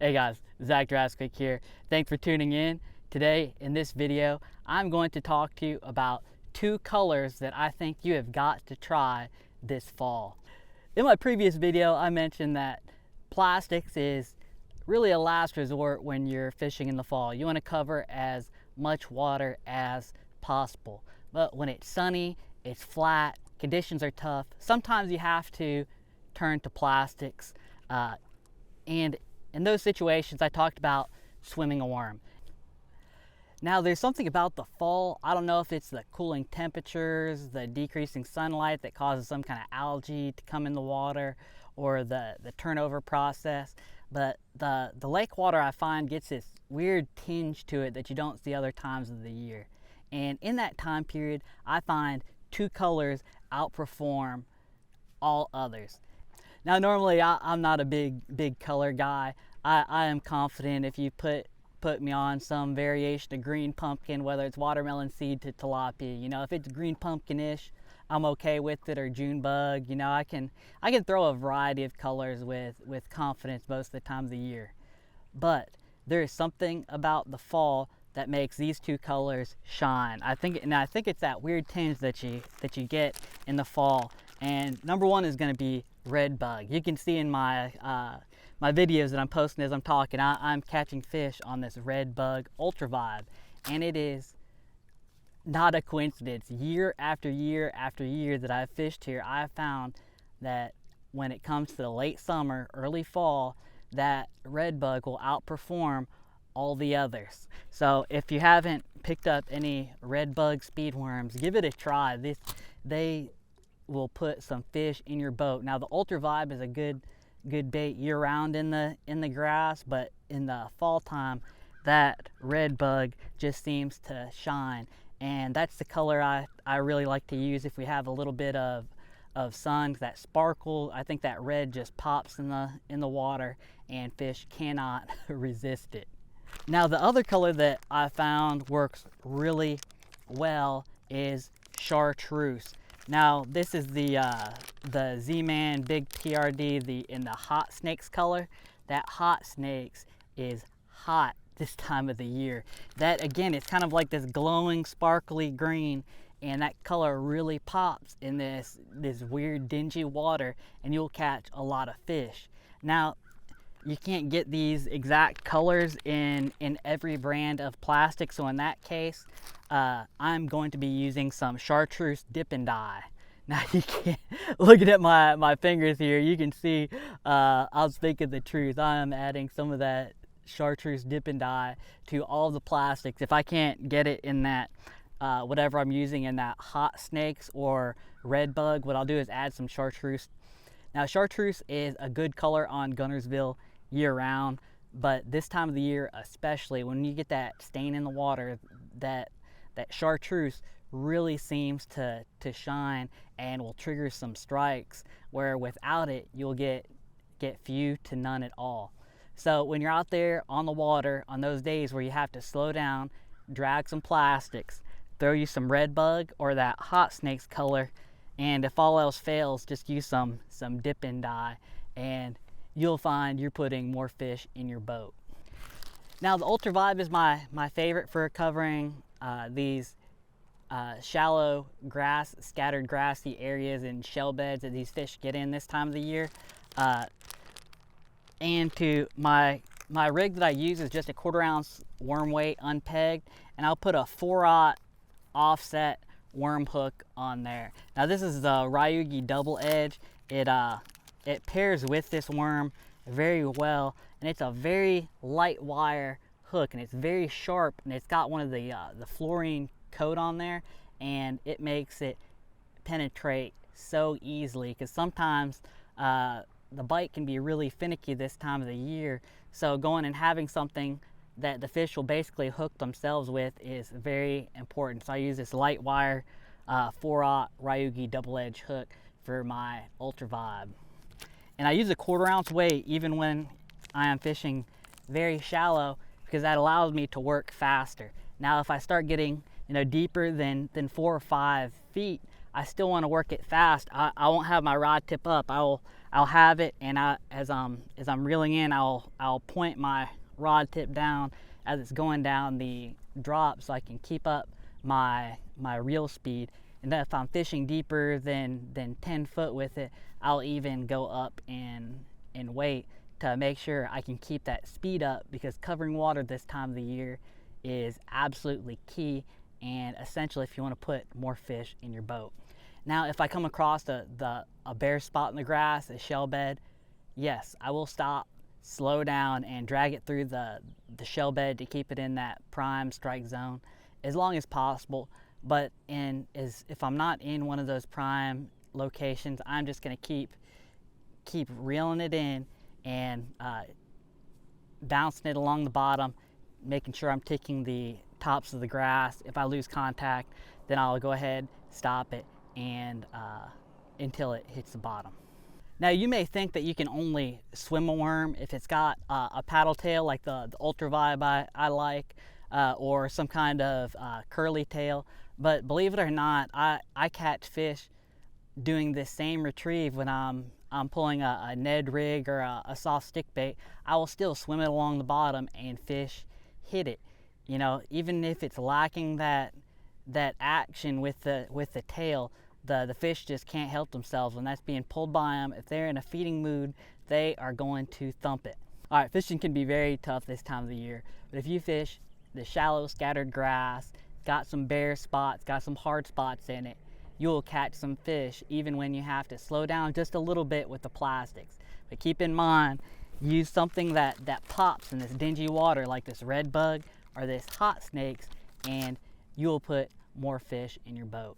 Hey guys, Zach Drasquick here. Thanks for tuning in. Today in this video, I'm going to talk to you about two colors that I think you have got to try this fall. In my previous video, I mentioned that plastics is really a last resort when you're fishing in the fall. You want to cover as much water as possible. But when it's sunny, it's flat, conditions are tough, sometimes you have to turn to plastics. And in those situations, I talked about swimming a worm. Now, there's something about the fall. I don't know if it's the cooling temperatures, the decreasing sunlight that causes some kind of algae to come in the water, or the turnover process. But the lake water, I find, gets this weird tinge to it that you don't see other times of the year. And in that time period, I find two colors outperform all others. Now, normally I'm not a big color guy. I am confident if you put me on some variation of green pumpkin, whether it's watermelon seed to tilapia. You know, if it's green pumpkinish, I'm okay with it, or June bug. You know, I can throw a variety of colors with confidence most of the time of the year. But there is something about the fall that makes these two colors shine. I think it's that weird tinge that you get in the fall. And number one is going to be Redbug. You can see in my my videos that I'm posting as I'm talking, I'm catching fish on this Redbug Ultra Vibe, and it is not a coincidence. Year after year after year that I've fished here, I've found that when it comes to the late summer, early fall, that Redbug will outperform all the others. So if you haven't picked up any Redbug speedworms, give it a try. They will put some fish in your boat. Now, the Ultra Vibe is a good bait year round in the grass, but in the fall time, that Redbug just seems to shine. And that's the color I really like to use if we have a little bit of sun, that sparkle. I think that red just pops in the water, and fish cannot resist it. Now, the other color that I found works really well is Chartreuse. Now, this is the Z-Man Big PRD in the Hot Snakes color. That Hot Snakes is hot this time of the year. That, again, it's kind of like this glowing, sparkly green, and that color really pops in this weird, dingy water, and you'll catch a lot of fish. Now, you can't get these exact colors in every brand of plastic, so in that case, I'm going to be using some Chartreuse dip and dye. Now, you can't, looking at my fingers here, you can see I'll speak of the truth. I am adding some of that Chartreuse dip and dye to all the plastics. If I can't get it in that whatever I'm using in that Hot Snakes or Redbug, what I'll do is add some Chartreuse. Now, Chartreuse is a good color on Guntersville year-round, but this time of the year especially, when you get that stain in the water, that Chartreuse really seems to shine and will trigger some strikes, where without it you'll get few to none at all. So when you're out there on the water on those days where you have to slow down, drag some plastics, throw you some Redbug or that Hot Snakes color, and if all else fails, just use some dip and dye, and you'll find you're putting more fish in your boat. Now, the Ultra Vibe is my favorite for covering these shallow grass, scattered grassy areas and shell beds that these fish get in this time of the year. And to my rig that I use is just a 1/4 ounce worm weight unpegged, and I'll put a 4/0 offset worm hook on there. Now, this is the Ryugi double edge. It pairs with this worm very well, and it's a very light wire hook, and it's very sharp, and it's got one of the fluorine coat on there, and it makes it penetrate so easily, because sometimes the bite can be really finicky this time of the year. So going and having something that the fish will basically hook themselves with is very important. So I use this light wire 4/0 Ryugi double edge hook for my Ultra Vibe. And I use a 1/4 ounce weight even when I am fishing very shallow, because that allows me to work faster. Now, if I start getting deeper than 4 or 5 feet, I still want to work it fast. I won't have my rod tip up. I I'll have it, and as I'm reeling in, I'll point my rod tip down as it's going down the drop, so I can keep up my reel speed. And then if I'm fishing deeper than 10 foot with it, I'll even go up in weight to make sure I can keep that speed up, because covering water this time of the year is absolutely key and essential if you want to put more fish in your boat. Now, if I come across a bare spot in the grass, a shell bed, yes, I will stop, slow down, and drag it through the shell bed to keep it in that prime strike zone as long as possible. But if I'm not in one of those prime locations, I'm just going to keep reeling it in and bouncing it along the bottom, making sure I'm ticking the tops of the grass. If I lose contact, then I'll go ahead, stop it, and until it hits the bottom. Now, you may think that you can only swim a worm if it's got a paddle tail like the Ultra Vibe I like, or some kind of curly tail. But believe it or not, I catch fish doing this same retrieve when I'm pulling a Ned rig or a soft stick bait. I will still swim it along the bottom and fish hit it. You know, even if it's lacking that action with the tail, the fish just can't help themselves, and that's being pulled by them. If they're in a feeding mood, they are going to thump it. All right, fishing can be very tough this time of the year, but if you fish the shallow scattered grass, got some bare spots, got some hard spots in it, you will catch some fish even when you have to slow down just a little bit with the plastics. But keep in mind, use something that pops in this dingy water, like this Redbug or this hot snakes, and you will put more fish in your boat.